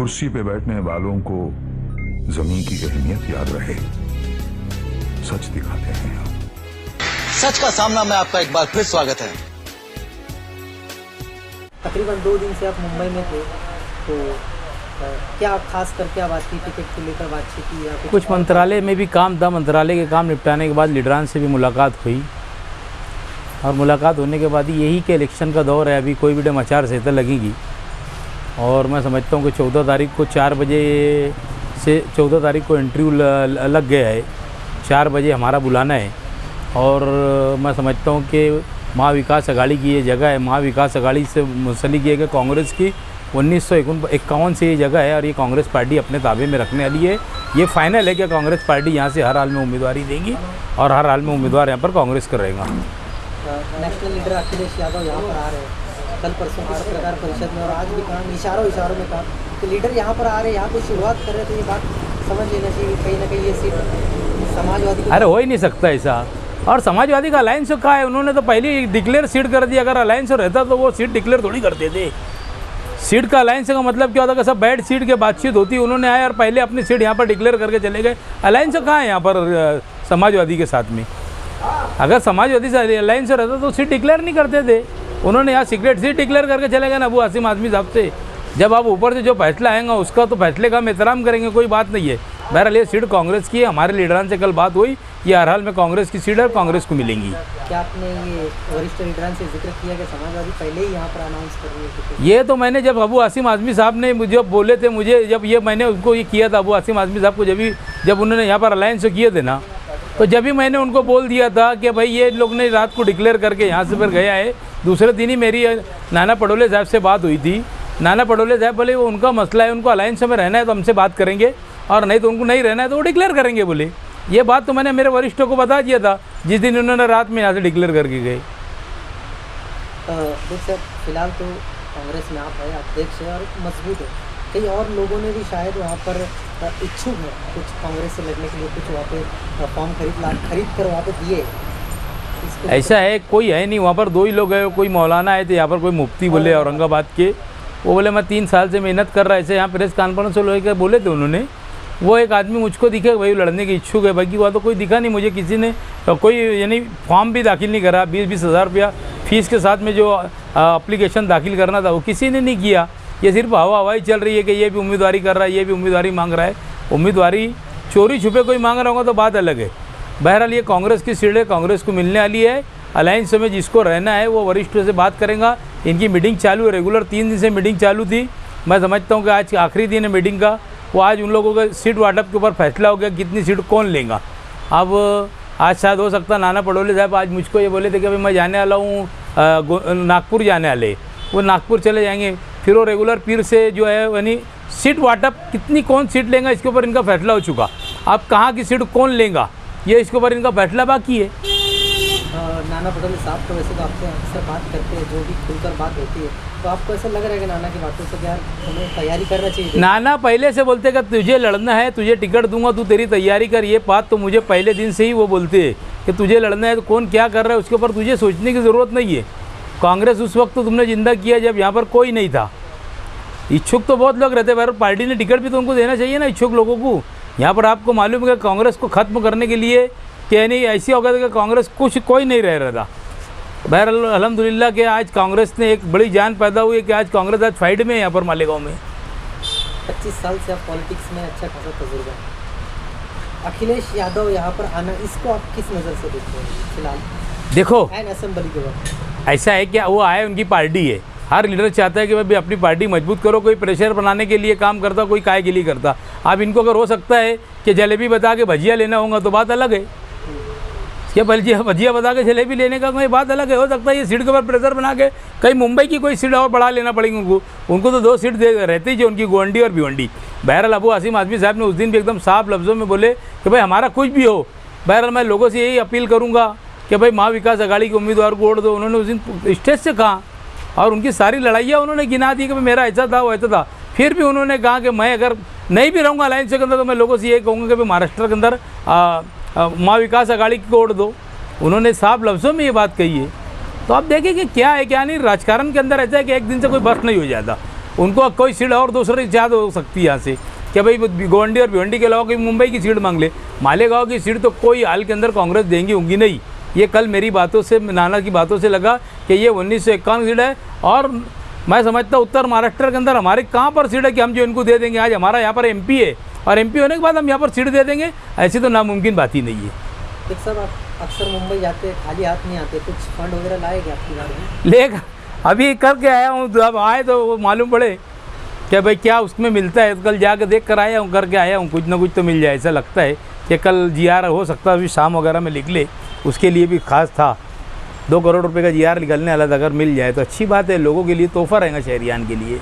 कुर्सी पे बैठने वालों को जमीन की अहमियत याद रहे, सच दिखाते हैं हम। सच का सामना में आपका एक बार फिर स्वागत है। तकरीबन 2 दिन से आप मुंबई में थे, तो क्या खास कर क्या बात की, टिकट को लेकर बातचीत की या कुछ मंत्रालय में भी काम था। मंत्रालय के काम निपटाने के बाद लीडरान से भी मुलाकात हुई और मुलाकात होने के बाद यही कि इलेक्शन का दौर है, अभी कोई भी आचार संहिता लगेगी और मैं समझता हूँ कि 14 तारीख को 4 बजे से 14 तारीख को इंटरव्यू लग गया है। 4 बजे हमारा बुलाना है और मैं समझता हूँ कि महाविकास अघाड़ी की ये जगह है। महाविकास अघाड़ी से मुंसलिक है कि कांग्रेस की 1951 से ये जगह है और ये कांग्रेस पार्टी अपने ताबे में रखने वाली है। ये फाइनल है कि कांग्रेस पार्टी यहाँ से हर हाल में उम्मीदवारी देगी और हर हाल में उम्मीदवार यहाँ पर कांग्रेस का रहेगा। नेशनल लीडर अखिलेश यादव यहाँ पर आ रहे हैं, कल परसों पत्रकार परिषद में और आज भी कहा, इशारों में कहा कि लीडर यहाँ पर आ रहे हैं, यहाँ पर शुरुआत कर रहे, तो ये बात समझ लेना चाहिए कहीं ना कहीं ये सीट समाजवादी। अरे हो ही नहीं सकता ऐसा। और समाजवादी का अलायंस कहा है, उन्होंने तो पहले ही डिक्लेयर सीट कर दिया। अगर अलायंस रहता तो वो सीट डिक्लेयर थोड़ी करते थे। सीट का अलायंस का मतलब क्या होता है कि सब बैठ सीट के बातचीत होती, उन्होंने आए और पहले अपनी सीट यहाँ पर डिक्लेयर करके चले गए। अलायंस कहाँ है यहाँ पर समाजवादी के साथ में? अगर समाजवादी से अलायंस रहता तो सीट डिक्लेयर नहीं करते थे। उन्होंने यहाँ सीक्रेट सीट डिक्लेयर करके चले गए ना अबू आसिम आज़मी साहब से। जब आप ऊपर से जो फैसला आएगा उसका तो फैसले का हम एहतराम करेंगे, कोई बात नहीं है। बहरहाल ये सीट कांग्रेस की है। हमारे लीडरान से कल बात हुई, ये हर हाल में कांग्रेस की सीट है, कांग्रेस को मिलेंगी। क्या आपने ये वरिष्ठ लीडरान से जिक्र किया कि समाजवादी पहले ही यहाँ पर अनाउंस कर रही है? ये तो मैंने जब अबू आसिम आज़मी साहब ने मुझे बोले थे, मुझे जब ये मैंने उनको ये किया था अबू आसिम आज़मी साहब को, जब उन्होंने यहाँ पर अलायंस किए थे ना, तो जब भी मैंने उनको बोल दिया था कि भाई ये लोग ने रात को डिक्लेयर करके यहाँ से फिर गया है। दूसरे दिन ही मेरी नाना पटोले साहब से बात हुई थी। नाना पटोले साहब बोले वो उनका मसला है, उनको अलायंस में रहना है तो हमसे बात करेंगे और नहीं तो उनको नहीं रहना है तो वो डिक्लेयर करेंगे बोले। ये बात तो मैंने मेरे वरिष्ठों को बता दिया था जिस दिन उन्होंने रात में यहाँ से डिक्लेयर करके गए। देख सर, फिलहाल तो कांग्रेस में आप है, अध्यक्ष है और मजबूत है। कई और लोगों ने भी शायद वहाँ पर इच्छुक है कुछ कांग्रेस से लड़ने के लिए, कुछ वहाँ पे फॉर्म खरीद कर वहाँ पे दिए। ऐसा है, कोई है नहीं वहाँ पर, 2 ही लोग हैं। कोई मौलाना आए थे यहाँ पर, कोई मुफ्ती बोले औरंगाबाद के, वो बोले मैं 3 साल से मेहनत कर रहा है। ऐसे यहाँ प्रेस कॉन्फ्रेंस लेकर बोले थे उन्होंने। वो एक आदमी मुझको दिखे भाई लड़ने के इच्छुक है, बाकी वहाँ तो कोई दिखा नहीं मुझे। किसी ने कोई यानी फॉर्म भी दाखिल नहीं करा। 20-20 हज़ार रुपया फीस के साथ में जो एप्लीकेशन दाखिल करना था वो किसी ने नहीं किया। ये सिर्फ हवाई चल रही है कि ये भी उम्मीदवारी कर रहा है, ये भी उम्मीदवारी मांग रहा है। उम्मीदवारी चोरी छुपे कोई मांग रहा होगा तो बात अलग है। बहरहाल ये कांग्रेस की सीट है, कांग्रेस को मिलने वाली है। अलायंस में जिसको रहना है वो वरिष्ठों से बात करेगा। इनकी मीटिंग चालू है, रेगुलर 3 दिन से मीटिंग चालू थी। मैं समझता हूँ कि आज आखिरी दिन है मीटिंग का। वो आज उन लोगों का सीट वाटप के ऊपर फैसला हो गया कितनी सीट कौन लेगा। अब आज शायद हो सकता नाना पटोले साहब आज मुझको ये बोले थे कि भाई मैं जाने वाला हूँ नागपुर जाने वाले, वो नागपुर चले जाएंगे। फिर वो रेगुलर पीर से जो है यानी सीट वाटप कितनी कौन सीट लेगा इसके ऊपर इनका फैसला हो चुका। अब कहाँ की सीट कौन लेगा ये इसके ऊपर इनका फैसला बाकी है। नाना पटोले साहब तो वैसे तो आपसे अक्सर बात करते हैं, जो भी खुलकर बात होती है, तो आपको ऐसा लग रहा है कि नाना की बातों से यार हमें तैयारी करना चाहिए? नाना पहले से बोलते कि तुझे लड़ना है, तुझे टिकट दूंगा, तू तेरी तैयारी कर। ये बात तो मुझे पहले दिन से ही वो बोलते हैं कि तुझे लड़ना है तो कौन क्या कर रहा है उसके ऊपर तुझे सोचने की ज़रूरत नहीं है। कांग्रेस उस वक्त तो तुमने जिंदा किया जब यहाँ पर कोई नहीं था। इच्छुक तो बहुत लोग रहते हैं, पार्टी ने टिकट भी तो उनको देना चाहिए ना इच्छुक लोगों को। यहाँ पर आपको मालूम है कि कांग्रेस को ख़त्म करने के लिए कि नहीं ऐसी हो गया था कि कांग्रेस कोई नहीं रह रहा था। बहरहाल अल्हम्दुलिल्लाह कि आज कांग्रेस ने एक बड़ी जान पैदा हुई है कि आज कांग्रेस आज फाइट में है यहाँ पर मालेगांव में। 25 साल से आप पॉलिटिक्स में अच्छा खासा तजुर्बा है। अखिलेश यादव यहाँ पर आना, इसको आप किस नज़र से देखते हैं फिलहाल? देखो असेंबली के वक्त ऐसा है कि वो आए, उनकी पार्टी है। हर लीडर चाहता है कि भाई अपनी पार्टी मजबूत करो। कोई प्रेशर बनाने के लिए काम करता, कोई काय के लिए करता। अब इनको अगर हो सकता है कि जलेबी बता के भजिया लेना होगा तो बात अलग है। क्या भजिया बता के जलेबी लेने का कोई बात अलग है। हो सकता है ये सीट के ऊपर प्रेशर बना के कहीं मुंबई की कोई सीट और बढ़ा लेना पड़ेगी उनको तो 2 सीट दे रहती जो उनकी गोवंडी और भिवंडी। बहरहाल अबू आसिम आज़मी साहब ने उस दिन भी एकदम साफ लफ्ज़ों में बोले कि भाई हमारा कुछ भी हो, बहरहाल मैं लोगों से यही अपील करूँगा कि भाई महाविकास अघाड़ी के उम्मीदवार को वोट दो। उन्होंने उस दिन स्टेज से कहा और उनकी सारी लड़ाइयाँ उन्होंने गिना दी कि भाई मेरा ऐसा था वो ऐसा था। फिर भी उन्होंने कहा कि मैं अगर नहीं भी रहूँगा अलायंस के अंदर तो मैं लोगों से ये कहूँगा कि भाई महाराष्ट्र के अंदर महाविकास अघाड़ी को वोट दो। उन्होंने साफ लफ्ज़ों में ये बात कही है। तो आप देखिए कि क्या है क्या नहीं। राजकारण के अंदर ऐसा है कि एक दिन से कोई बस नहीं हो जाता। उनको कोई सीट और दूसरी इजाद हो सकती है यहाँ से कि भाई गोवंडी और भिवंडी के अलावा कोई मुंबई की सीट मांग ले। मालेगांव की सीट तो कोई हाल के अंदर कांग्रेस देंगी होंगी नहीं। ये कल मेरी बातों से, नाना की बातों से लगा कि ये 1951 सीट है। और मैं समझता हूँ उत्तर महाराष्ट्र के अंदर हमारे कहाँ पर सीट है कि हम जो इनको दे देंगे। आज हमारा यहाँ पर MP है और MP होने के बाद हम यहाँ पर सीट दे देंगे, ऐसी तो नामुमकिन बात ही नहीं है। एक सर, आप अक्सर मुंबई जाते खाली हाथ नहीं आते, कुछ फंड वगैरह लाए क्या आपकी गाड़ी में? लेगा अभी करके आया हूँ, अब आए तो मालूम पड़े कि भाई क्या उसमें मिलता है। तो कल जाकर देख कर आया हूँ, करके आया हूँ, कुछ ना कुछ तो मिल जाए। ऐसा लगता है कि कल GR हो सकता है अभी शाम वगैरह में लिख ले, उसके लिए भी खास था। 2 करोड़ रुपए का GR निकलने वाला था, अगर मिल जाए तो अच्छी बात है, लोगों के लिए तोहफा रहेगा शहरियान के लिए।